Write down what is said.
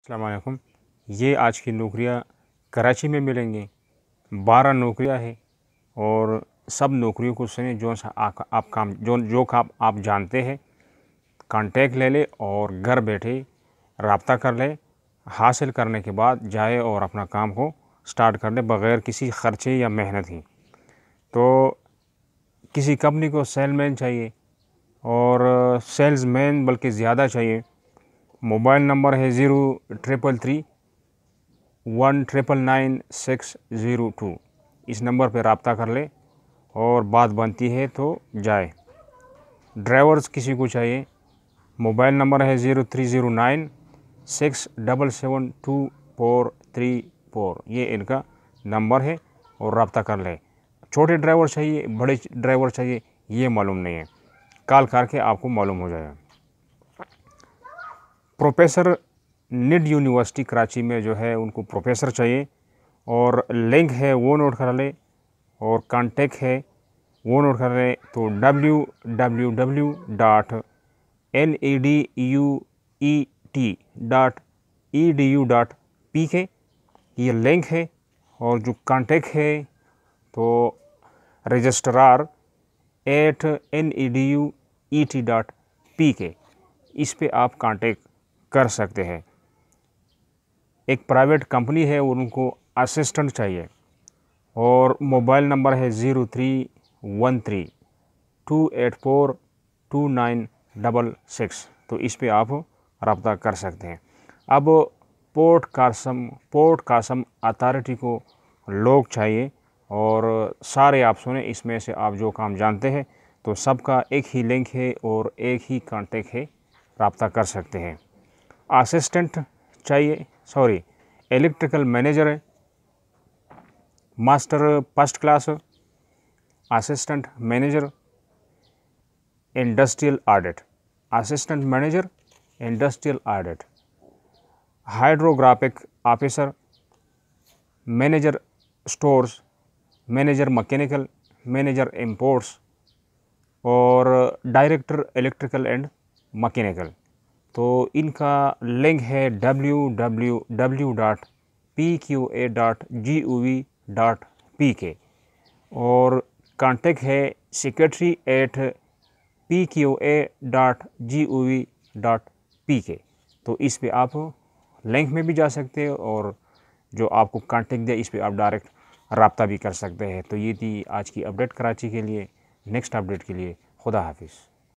अस्सलाम वालेकुम। ये आज की नौकरियां कराची में मिलेंगी। 12 नौकरियां हैं और सब नौकरियों को सुने जो सा आप काम जो काम आप जानते हैं, कांटेक्ट ले ले और घर बैठे रब्ता कर ले। हासिल करने के बाद जाए और अपना काम को स्टार्ट कर ले बग़ैर किसी ख़र्चे या मेहनत ही। तो किसी कंपनी को सेलमैन चाहिए और सेल्समैन बल्कि ज़्यादा चाहिए। मोबाइल नंबर है 0333199602। इस नंबर पर रब्ता कर ले और बात बनती है तो जाए। ड्राइवर्स किसी को चाहिए, मोबाइल नंबर है 0309677234। ये इनका नंबर है और रब्ता कर ले। छोटे ड्राइवर चाहिए, बड़े ड्राइवर चाहिए, ये मालूम नहीं है, कॉल करके आपको मालूम हो जाएगा। प्रोफेसर निड यूनिवर्सिटी कराची में जो है उनको प्रोफेसर चाहिए और लिंक है वो नोट कर ले और कांटेक्ट है वो नोट कर ले। तो www.neduet.edu.pk ये लिंक है और जो कांटेक्ट है तो registrar@neduet.pk इस पे आप कांटेक्ट कर सकते हैं। एक प्राइवेट कंपनी है और उनको असिस्टेंट चाहिए और मोबाइल नंबर है 0313284296। तो इस पे आप रब्ता कर सकते हैं। अब पोर्ट कासम अथॉरिटी को लोग चाहिए और सारे आप सुने, इसमें से आप जो काम जानते हैं तो सबका एक ही लिंक है और एक ही कांटेक्ट है, रब्ता कर सकते हैं। असिस्टेंट चाहिए, इलेक्ट्रिकल मैनेजर है, master first class, assistant manager, industrial audit, assistant manager industrial audit, hydrographic officer, manager stores, manager mechanical, manager imports और डायरेक्टर इलेक्ट्रिकल एंड मैकेनिकल। तो इनका लिंक है www.pqa.gov.pk और कांटेक्ट है secretary@pqa.gov.pk। तो इस पे आप लिंक में भी जा सकते हैं और जो आपको कांटेक्ट दिया इस पे आप डायरेक्ट रब्ता भी कर सकते हैं। तो ये थी आज की अपडेट कराची के लिए। नेक्स्ट अपडेट के लिए खुदा हाफिज़।